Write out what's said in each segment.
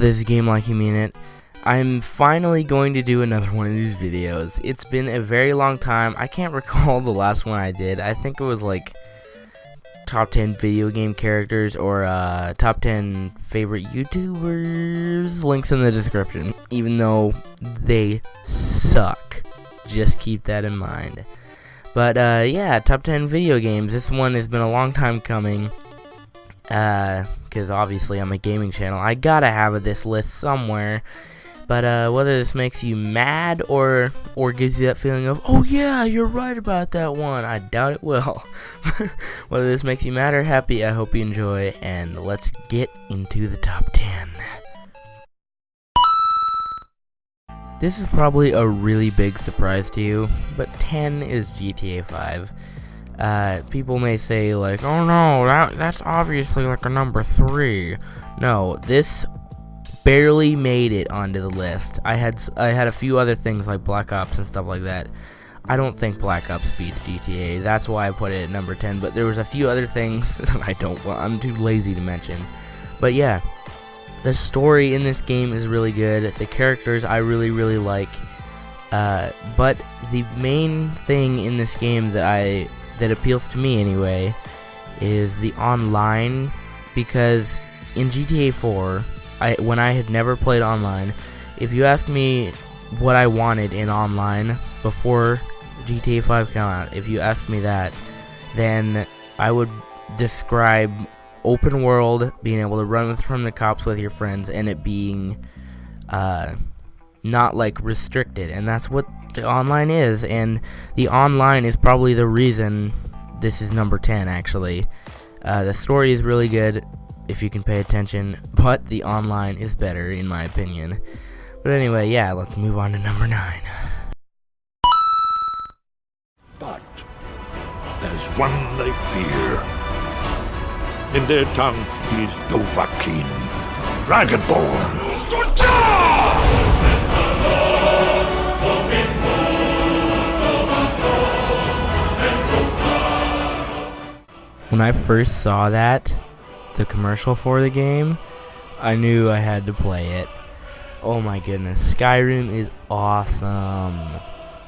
this is Game Like You Mean It. I'm finally going to do another one of these videos. It's been a very long time. I can't recall the last one I did. I think it was like top 10 video game characters or top 10 favorite YouTubers. Links in the description, even though they suck. Just keep that in mind. But yeah, top 10 video games. This one has been a long time coming. Because obviously I'm a gaming channel. I gotta have this list somewhere. But whether this makes you mad or gives you that feeling of, oh yeah, you're right about that one, I doubt it will. Whether this makes you mad or happy, I hope you enjoy, and let's get into the top 10. This is probably a really big surprise to you, but 10 is GTA 5. People may say like, oh no, that's obviously like a number 3. No, this barely made it onto the list. I had a few other things like Black Ops and stuff like that. I don't think Black Ops beats GTA. That's why I put it at number 10. But there was a few other things that I'm too lazy to mention. But yeah, the story in this game is really good. The characters I really like. But the main thing in this game that appeals to me anyway is the online, because in GTA 4, when I had never played online, if you ask me what I wanted in online before GTA 5 came out, if you ask me that, then I would describe open world, being able to run from the cops with your friends, and it being not like restricted, and that's what the online is. And the online is probably the reason this is number 10 actually. The story is really good if you can pay attention, but the online is better in my opinion. But anyway, yeah, let's move on to number 9. But there's one they fear. In their tongue, he's Dovahkiin, Dragonborn. When I first saw the commercial for the game, I knew I had to play it. Oh my goodness, Skyrim is awesome.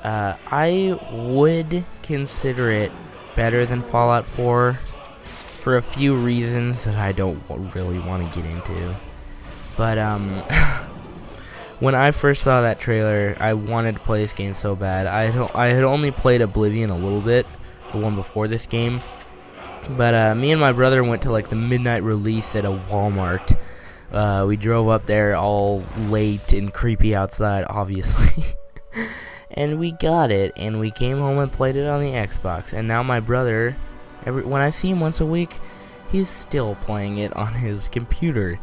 I would consider it better than Fallout 4 for a few reasons that I don't really want to get into. But when I first saw that trailer, I wanted to play this game so bad. I had only played Oblivion a little bit, the one before this game. But me and my brother went to like the midnight release at a Walmart. We drove up there all late and creepy outside, obviously. And we got it, and we came home and played it on the Xbox. And now my brother, when I see him once a week, he's still playing it on his computer.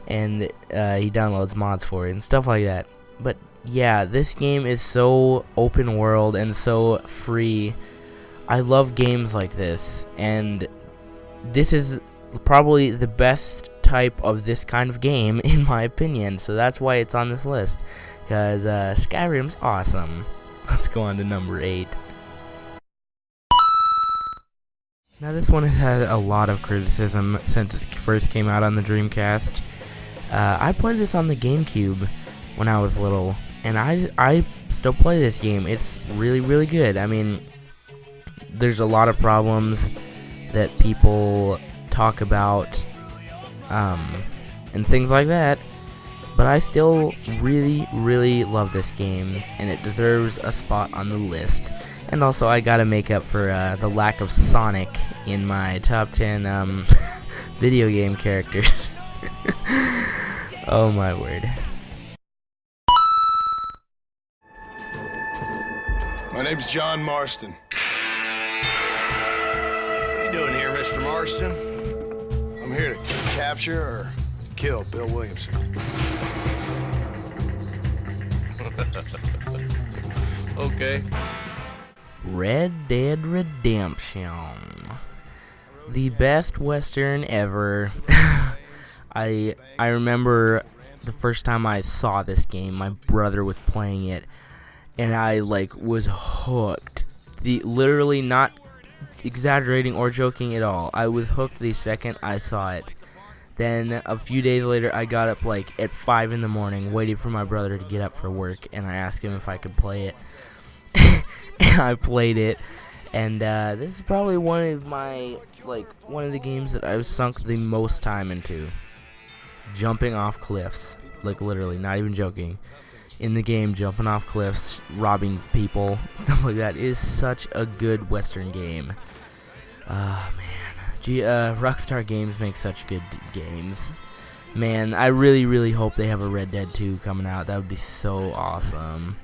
And he downloads mods for it and stuff like that. But yeah, this game is so open world and so free. I love games like this, and this is probably the best type of this kind of game in my opinion, so that's why it's on this list, because Skyrim's awesome. Let's go on to number 8. Now this one has had a lot of criticism since it first came out on the Dreamcast. I played this on the GameCube when I was little, and I still play this game. It's really good. I mean, there's a lot of problems that people talk about and things like that, but I still really love this game, and it deserves a spot on the list. And also I gotta make up for the lack of Sonic in my top 10 video game characters. Oh my word. My name's John Marston. What are you doing here, Mr. Marston? I'm here to capture or kill Bill Williamson. Okay. Red Dead Redemption. The best Western ever. I remember the first time I saw this game, my brother was playing it, and I was hooked. Literally not exaggerating or joking at all. I was hooked the second I saw it. Then a few days later, I got up like at 5 in the morning, waiting for my brother to get up for work, and I asked him if I could play it. And I played it, and this is probably one of the games that I've sunk the most time into. Jumping off cliffs, like literally, not even joking. In the game, jumping off cliffs, robbing people, stuff like that. It is such a good Western game. Man. Rockstar Games makes such good games. Man, I really, really hope they have a Red Dead 2 coming out. That would be so awesome.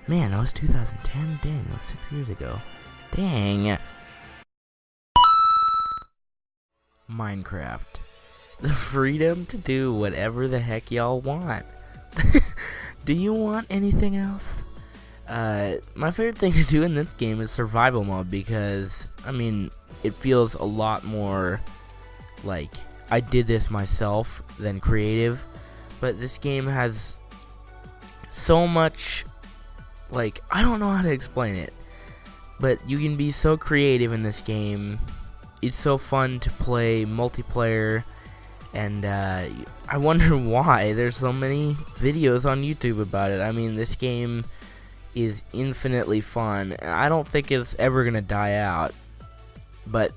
Man, that was 2010? Dang, that was 6 years ago. Dang. Minecraft. The freedom to do whatever the heck y'all want. Do you want anything else? My favorite thing to do in this game is survival mode because, I mean, it feels a lot more like I did this myself than creative. But this game has so much, like, I don't know how to explain it. But you can be so creative in this game. It's so fun to play multiplayer. And I wonder why there's so many videos on YouTube about it. I mean, this game is infinitely fun. And I don't think it's ever going to die out. But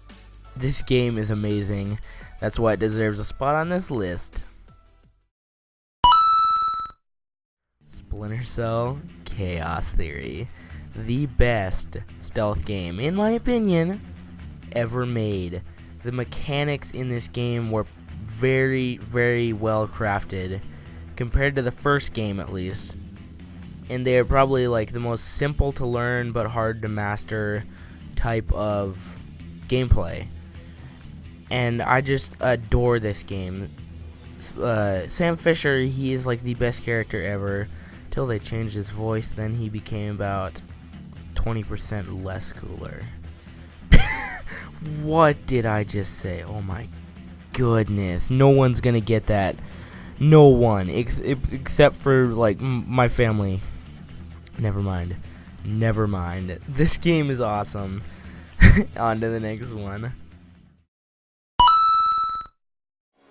this game is amazing. That's why it deserves a spot on this list. Splinter Cell Chaos Theory. The best stealth game, in my opinion, ever made. The mechanics in this game were very, very well crafted compared to the first game, at least. And they are probably like the most simple to learn but hard to master type of gameplay. And I just adore this game. Sam Fisher, he is like the best character ever. Till they changed his voice, then he became about 20% less cooler. What did I just say? Oh my goodness. No one's gonna get that. No one. Except for, like, my family. Never mind. Never mind. This game is awesome. On to the next one.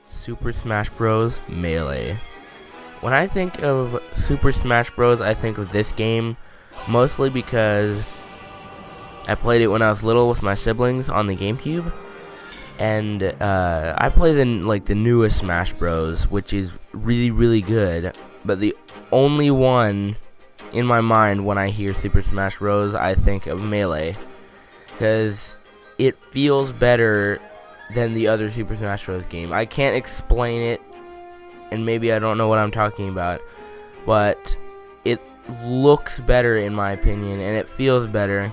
Super Smash Bros. Melee. When I think of Super Smash Bros., I think of this game, mostly because I played it when I was little with my siblings on the GameCube, and I play the newest Smash Bros., which is really, really good. But the only one in my mind when I hear Super Smash Bros., I think of Melee, because it feels better than the other Super Smash Bros. Game. I can't explain it, and maybe I don't know what I'm talking about, but it looks better in my opinion, and it feels better,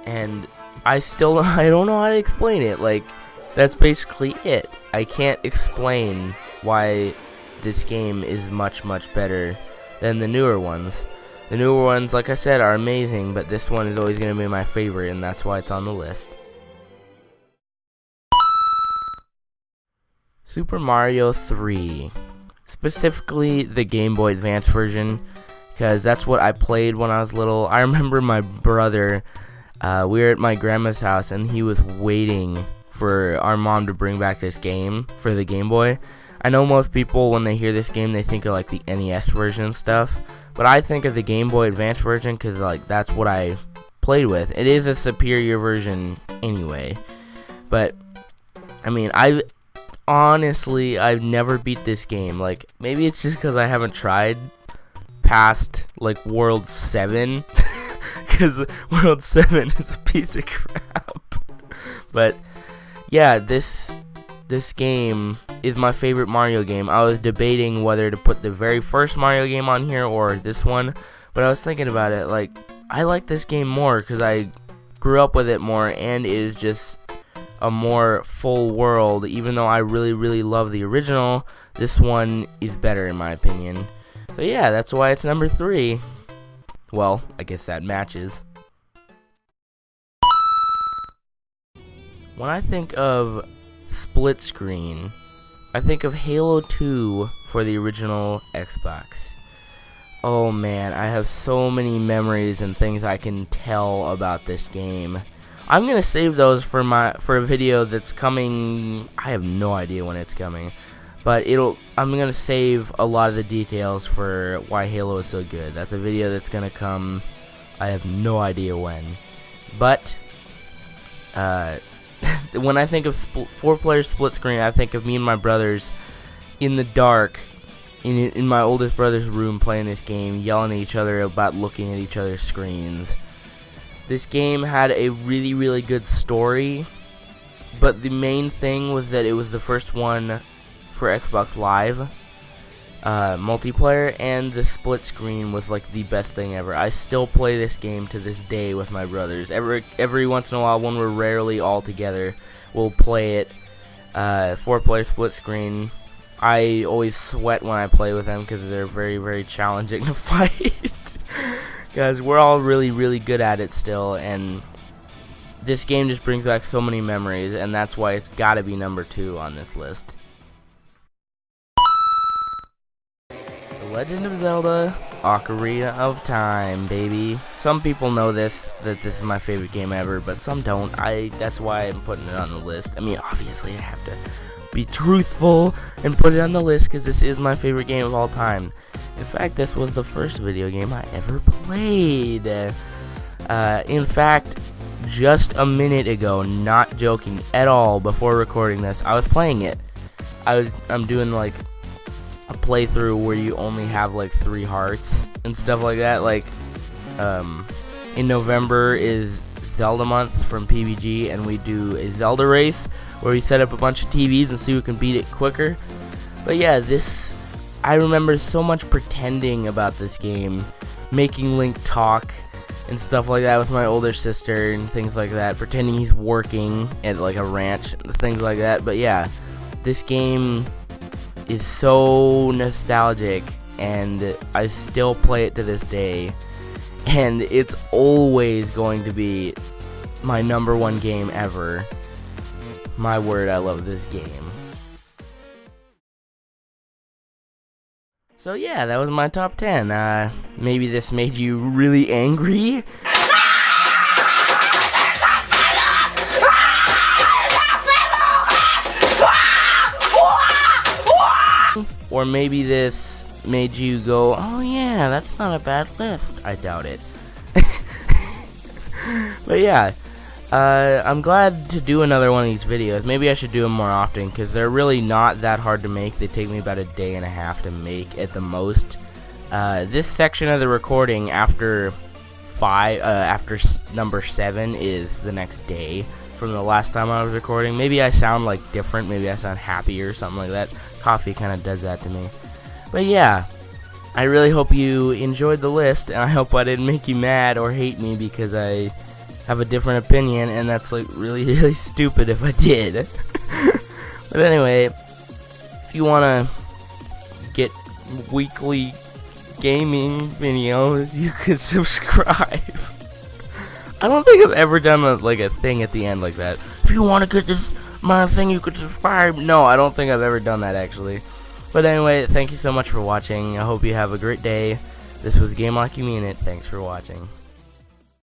and I don't know how to explain it. Like, that's basically it. I can't explain why this game is much, much better than the newer ones. The newer ones, like I said, are amazing, but this one is always going to be my favorite, and that's why it's on the list. Super Mario 3, specifically the Game Boy Advance version, because that's what I played when I was little. I remember my brother, we were at my grandma's house, and he was waiting for our mom to bring back this game for the Game Boy. I know most people, when they hear this game, they think of like the NES version and stuff, but I think of the Game Boy Advance version because like that's what I played with. It is a superior version anyway, but I mean, I've never beat this game. Like, maybe it's just because I haven't tried past, like, World 7. Because World 7 is a piece of crap. But, yeah, this game is my favorite Mario game. I was debating whether to put the very first Mario game on here or this one. But I was thinking about it. Like, I like this game more because I grew up with it more. And it is just a more full world. Even though I really, really love the original, this one is better in my opinion. So yeah, that's why it's number 3. Well, I guess that matches. When I think of split screen, I think of Halo 2 for the original Xbox. Oh man, I have so many memories and things I can tell about this game. I'm gonna save those for a video that's coming. I have no idea when it's coming, but I'm gonna save a lot of the details for why Halo is so good. That's a video that's gonna come. I have no idea when, but when I think of 4-player split screen, I think of me and my brothers in the dark in my oldest brother's room playing this game, yelling at each other about looking at each other's screens. This game had a really, really good story, but the main thing was that it was the first one for Xbox Live multiplayer, and the split screen was like the best thing ever. I still play this game to this day with my brothers. Every once in a while, when we're rarely all together, we'll play it. 4-player split screen. I always sweat when I play with them because they're very, very challenging to fight. Guys, we're all really, really good at it still, and this game just brings back so many memories, and that's why it's gotta be number 2 on this list. The Legend of Zelda: Ocarina of Time, baby. Some people know that this is my favorite game ever, but some don't. That's why I'm putting it on the list. I mean, obviously I have to be truthful and put it on the list because this is my favorite game of all time. In fact, this was the first video game I ever played. In fact, just a minute ago, not joking at all, before recording this, I was playing it. I'm doing like a playthrough where you only have like 3 hearts and stuff like that. Like, in November is Zelda month from PBG, and we do a Zelda race where we set up a bunch of TVs and see who can beat it quicker. But yeah, I remember so much pretending about this game, making Link talk and stuff like that with my older sister and things like that, pretending he's working at like a ranch, things like that. But yeah, this game is so nostalgic, and I still play it to this day, and it's always going to be my number 1 game ever. My word, I love this game. So yeah, that was my top 10. Maybe this made you really angry. Or maybe this made you go, oh yeah, that's not a bad list. I doubt it. But yeah, I'm glad to do another one of these videos. Maybe I should do them more often because they're really not that hard to make. They take me about a day and a half to make at the most. This section of the recording after number 7 is the next day from the last time I was recording. Maybe I sound like different. Maybe I sound happy or something like that. Coffee kind of does that to me. But yeah, I really hope you enjoyed the list, and I hope I didn't make you mad or hate me because I have a different opinion, and that's like really, really stupid if I did. But anyway, if you want to get weekly gaming videos, you can subscribe. I don't think I've ever done a thing at the end like that. If you want to get this my thing, you could subscribe. No, I don't think I've ever done that actually. But anyway, thank you so much for watching. I hope you have a great day. This was Game Like You Mean It. Thanks for watching.